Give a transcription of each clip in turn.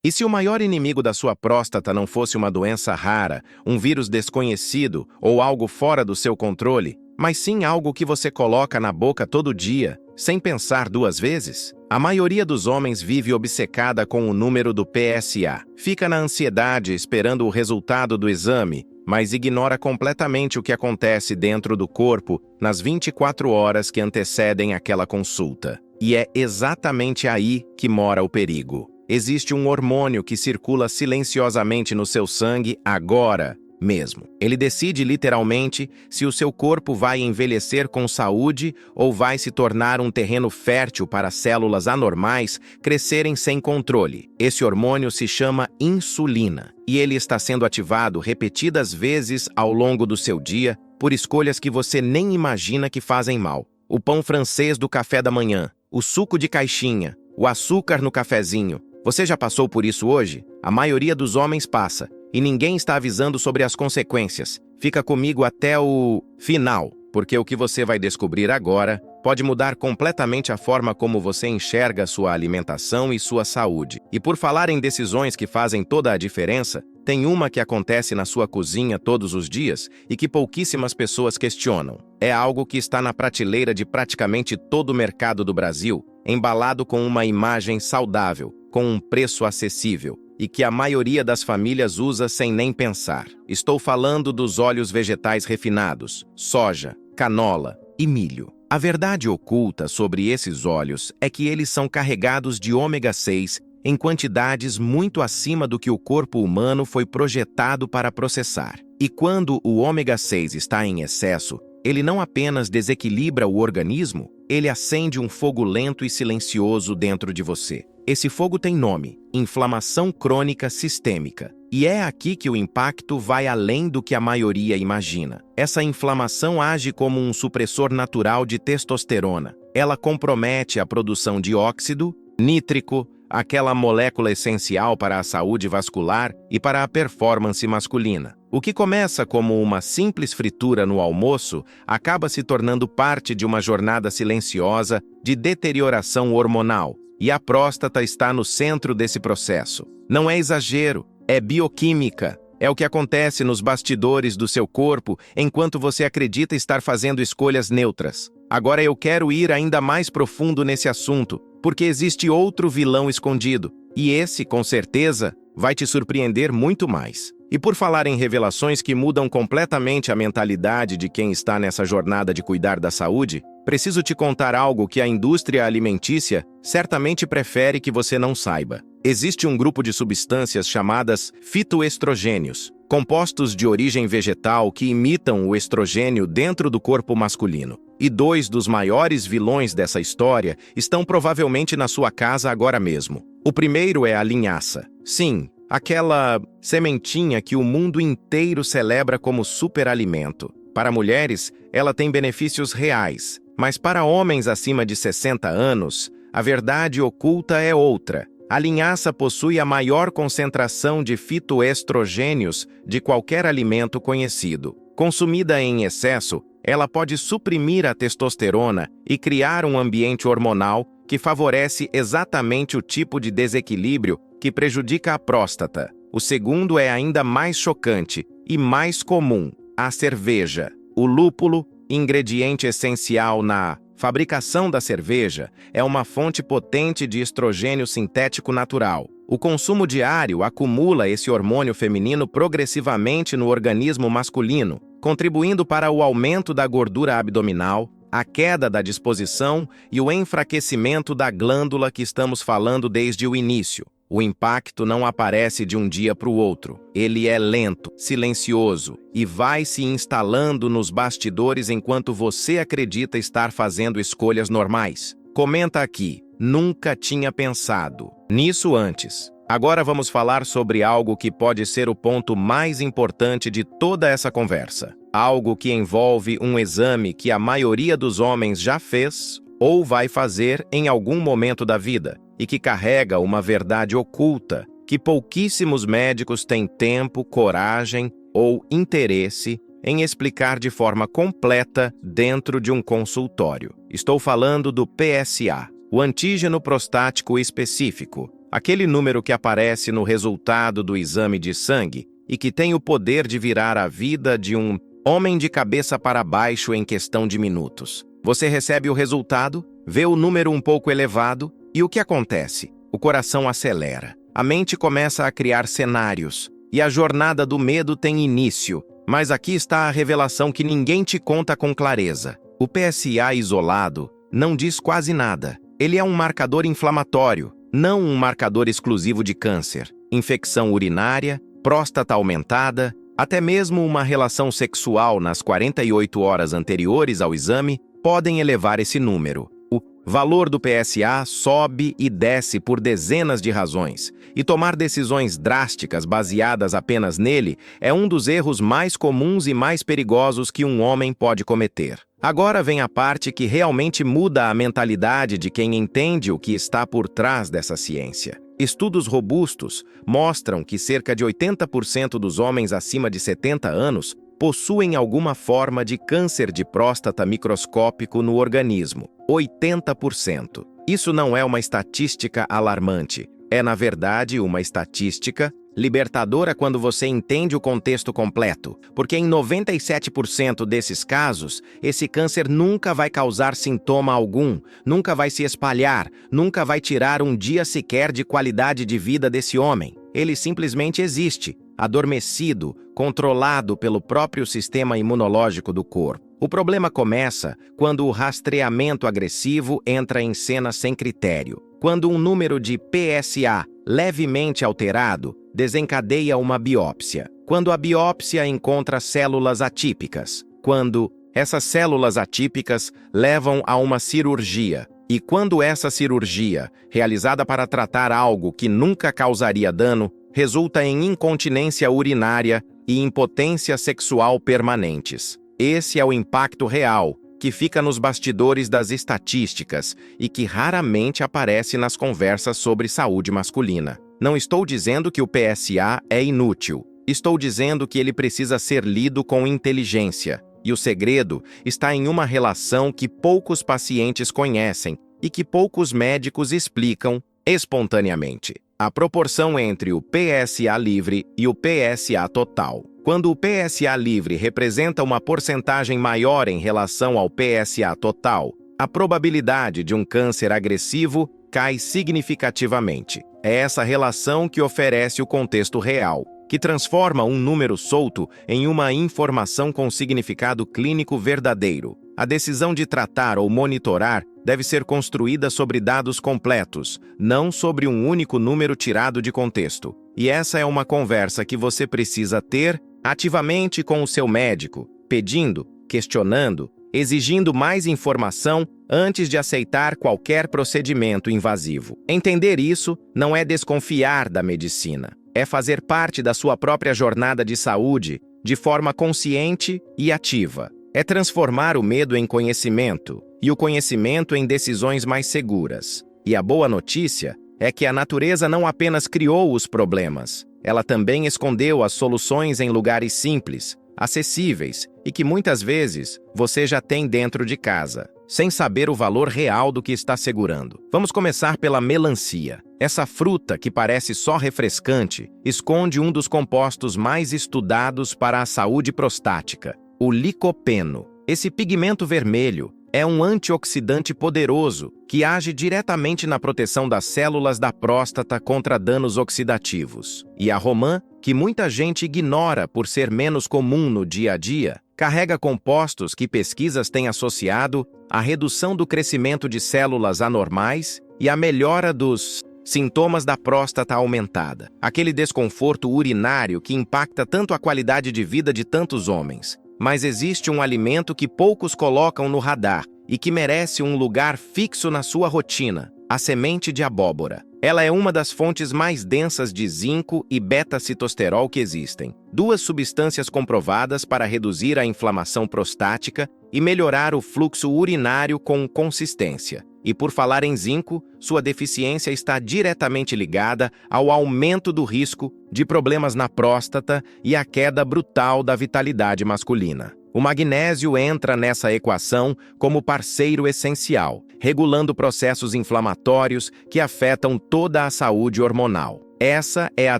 E se o maior inimigo da sua próstata não fosse uma doença rara, um vírus desconhecido ou algo fora do seu controle, mas sim algo que você coloca na boca todo dia, sem pensar duas vezes? A maioria dos homens vive obcecada com o número do PSA. Fica na ansiedade esperando o resultado do exame, mas ignora completamente o que acontece dentro do corpo nas 24 horas que antecedem aquela consulta. E é exatamente aí que mora o perigo. Existe um hormônio que circula silenciosamente no seu sangue agora mesmo. Ele decide literalmente se o seu corpo vai envelhecer com saúde ou vai se tornar um terreno fértil para células anormais crescerem sem controle. Esse hormônio se chama insulina e ele está sendo ativado repetidas vezes ao longo do seu dia por escolhas que você nem imagina que fazem mal. O pão francês do café da manhã, o suco de caixinha, o açúcar no cafezinho. Você já passou por isso hoje? A maioria dos homens passa, e ninguém está avisando sobre as consequências. Fica comigo até o final, porque o que você vai descobrir agora pode mudar completamente a forma como você enxerga sua alimentação e sua saúde. E por falar em decisões que fazem toda a diferença, tem uma que acontece na sua cozinha todos os dias e que pouquíssimas pessoas questionam. É algo que está na prateleira de praticamente todo o mercado do Brasil, embalado com uma imagem saudável, com um preço acessível, e que a maioria das famílias usa sem nem pensar. Estou falando dos óleos vegetais refinados, soja, canola e milho. A verdade oculta sobre esses óleos é que eles são carregados de ômega 6 em quantidades muito acima do que o corpo humano foi projetado para processar. E quando o ômega 6 está em excesso, ele não apenas desequilibra o organismo, ele acende um fogo lento e silencioso dentro de você. Esse fogo tem nome: inflamação crônica sistêmica. E é aqui que o impacto vai além do que a maioria imagina. Essa inflamação age como um supressor natural de testosterona. Ela compromete a produção de óxido nítrico, aquela molécula essencial para a saúde vascular e para a performance masculina. O que começa como uma simples fritura no almoço acaba se tornando parte de uma jornada silenciosa de deterioração hormonal. E a próstata está no centro desse processo. Não é exagero, é bioquímica. É o que acontece nos bastidores do seu corpo enquanto você acredita estar fazendo escolhas neutras. Agora eu quero ir ainda mais profundo nesse assunto, porque existe outro vilão escondido. E esse, com certeza, vai te surpreender muito mais. E por falar em revelações que mudam completamente a mentalidade de quem está nessa jornada de cuidar da saúde, preciso te contar algo que a indústria alimentícia certamente prefere que você não saiba. Existe um grupo de substâncias chamadas fitoestrogênios, compostos de origem vegetal que imitam o estrogênio dentro do corpo masculino. E dois dos maiores vilões dessa história estão provavelmente na sua casa agora mesmo. O primeiro é a linhaça. Sim, aquela sementinha que o mundo inteiro celebra como superalimento. Para mulheres, ela tem benefícios reais, mas para homens acima de 60 anos, a verdade oculta é outra. A linhaça possui a maior concentração de fitoestrogênios de qualquer alimento conhecido. Consumida em excesso, ela pode suprimir a testosterona e criar um ambiente hormonal que favorece exatamente o tipo de desequilíbrio que prejudica a próstata. O segundo é ainda mais chocante e mais comum: a cerveja. O lúpulo, ingrediente essencial na fabricação da cerveja, é uma fonte potente de estrogênio sintético natural. O consumo diário acumula esse hormônio feminino progressivamente no organismo masculino, contribuindo para o aumento da gordura abdominal, a queda da disposição e o enfraquecimento da glândula que estamos falando desde o início. O impacto não aparece de um dia para o outro. Ele é lento, silencioso e vai se instalando nos bastidores enquanto você acredita estar fazendo escolhas normais. Comenta aqui: nunca tinha pensado nisso antes. Agora vamos falar sobre algo que pode ser o ponto mais importante de toda essa conversa. Algo que envolve um exame que a maioria dos homens já fez ou vai fazer em algum momento da vida, e que carrega uma verdade oculta que pouquíssimos médicos têm tempo, coragem ou interesse em explicar de forma completa dentro de um consultório. Estou falando do PSA. o antígeno prostático específico, aquele número que aparece no resultado do exame de sangue e que tem o poder de virar a vida de um homem de cabeça para baixo em questão de minutos. Você recebe o resultado, vê o número um pouco elevado e o que acontece? O coração acelera, a mente começa a criar cenários e a jornada do medo tem início. Mas aqui está a revelação que ninguém te conta com clareza. O PSA isolado não diz quase nada. Ele é um marcador inflamatório, não um marcador exclusivo de câncer, infecção urinária, próstata aumentada, até mesmo uma relação sexual nas 48 horas anteriores ao exame podem elevar esse número. O valor do PSA sobe e desce por dezenas de razões, e tomar decisões drásticas baseadas apenas nele é um dos erros mais comuns e mais perigosos que um homem pode cometer. Agora vem a parte que realmente muda a mentalidade de quem entende o que está por trás dessa ciência. Estudos robustos mostram que cerca de 80% dos homens acima de 70 anos possuem alguma forma de câncer de próstata microscópico no organismo. 80%. Isso não é uma estatística alarmante. É, na verdade, uma estatística libertadora quando você entende o contexto completo, porque em 97% desses casos, esse câncer nunca vai causar sintoma algum, nunca vai se espalhar, nunca vai tirar um dia sequer de qualidade de vida desse homem. Ele simplesmente existe, adormecido, controlado pelo próprio sistema imunológico do corpo. O problema começa quando o rastreamento agressivo entra em cena sem critério. Quando um número de PSA levemente alterado desencadeia uma biópsia. Quando a biópsia encontra células atípicas. Quando essas células atípicas levam a uma cirurgia. E quando essa cirurgia, realizada para tratar algo que nunca causaria dano, resulta em incontinência urinária e impotência sexual permanentes. Esse é o impacto real, que fica nos bastidores das estatísticas e que raramente aparece nas conversas sobre saúde masculina. Não estou dizendo que o PSA é inútil. Estou dizendo que ele precisa ser lido com inteligência. E o segredo está em uma relação que poucos pacientes conhecem e que poucos médicos explicam espontaneamente. A proporção entre o PSA livre e o PSA total. Quando o PSA livre representa uma porcentagem maior em relação ao PSA total, a probabilidade de um câncer agressivo cai significativamente. É essa relação que oferece o contexto real, que transforma um número solto em uma informação com significado clínico verdadeiro. A decisão de tratar ou monitorar deve ser construída sobre dados completos, não sobre um único número tirado de contexto. E essa é uma conversa que você precisa ter ativamente com o seu médico, pedindo, questionando, exigindo mais informação antes de aceitar qualquer procedimento invasivo. Entender isso não é desconfiar da medicina, é fazer parte da sua própria jornada de saúde de forma consciente e ativa. É transformar o medo em conhecimento e o conhecimento em decisões mais seguras. E a boa notícia é que a natureza não apenas criou os problemas, ela também escondeu as soluções em lugares simples, acessíveis e que muitas vezes você já tem dentro de casa, sem saber o valor real do que está segurando. Vamos começar pela melancia. Essa fruta, que parece só refrescante, esconde um dos compostos mais estudados para a saúde prostática, o licopeno. Esse pigmento vermelho é um antioxidante poderoso que age diretamente na proteção das células da próstata contra danos oxidativos. E a romã, que muita gente ignora por ser menos comum no dia a dia, carrega compostos que pesquisas têm associado à redução do crescimento de células anormais e à melhora dos sintomas da próstata aumentada. Aquele desconforto urinário que impacta tanto a qualidade de vida de tantos homens. Mas existe um alimento que poucos colocam no radar e que merece um lugar fixo na sua rotina: a semente de abóbora. Ela é uma das fontes mais densas de zinco e beta-citosterol que existem, duas substâncias comprovadas para reduzir a inflamação prostática e melhorar o fluxo urinário com consistência. E por falar em zinco, sua deficiência está diretamente ligada ao aumento do risco de problemas na próstata e à queda brutal da vitalidade masculina. O magnésio entra nessa equação como parceiro essencial, regulando processos inflamatórios que afetam toda a saúde hormonal. Essa é a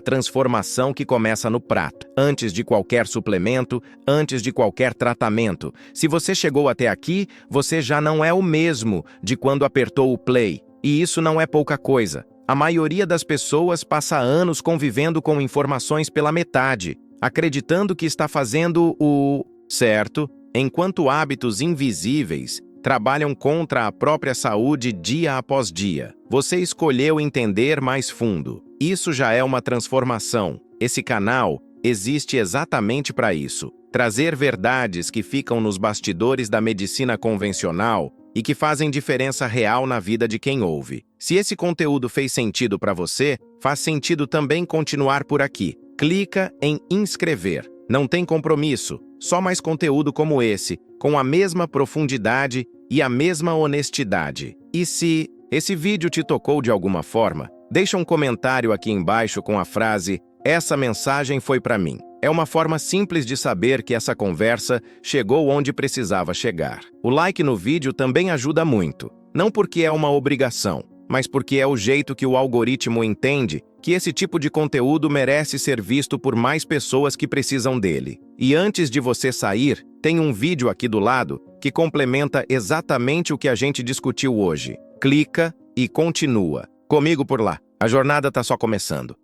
transformação que começa no prato, antes de qualquer suplemento, antes de qualquer tratamento. Se você chegou até aqui, você já não é o mesmo de quando apertou o play. E isso não é pouca coisa. A maioria das pessoas passa anos convivendo com informações pela metade, acreditando que está fazendo o certo, enquanto hábitos invisíveis trabalham contra a própria saúde dia após dia. Você escolheu entender mais fundo. Isso já é uma transformação. Esse canal existe exatamente para isso. Trazer verdades que ficam nos bastidores da medicina convencional e que fazem diferença real na vida de quem ouve. Se esse conteúdo fez sentido para você, faz sentido também continuar por aqui. Clica em inscrever. Não tem compromisso, só mais conteúdo como esse, com a mesma profundidade e a mesma honestidade. E se esse vídeo te tocou de alguma forma, deixa um comentário aqui embaixo com a frase "Essa mensagem foi para mim". É uma forma simples de saber que essa conversa chegou onde precisava chegar. O like no vídeo também ajuda muito, não porque é uma obrigação, mas porque é o jeito que o algoritmo entende que esse tipo de conteúdo merece ser visto por mais pessoas que precisam dele. E antes de você sair, tem um vídeo aqui do lado que complementa exatamente o que a gente discutiu hoje. Clica e continua. Comigo por lá. A jornada está só começando.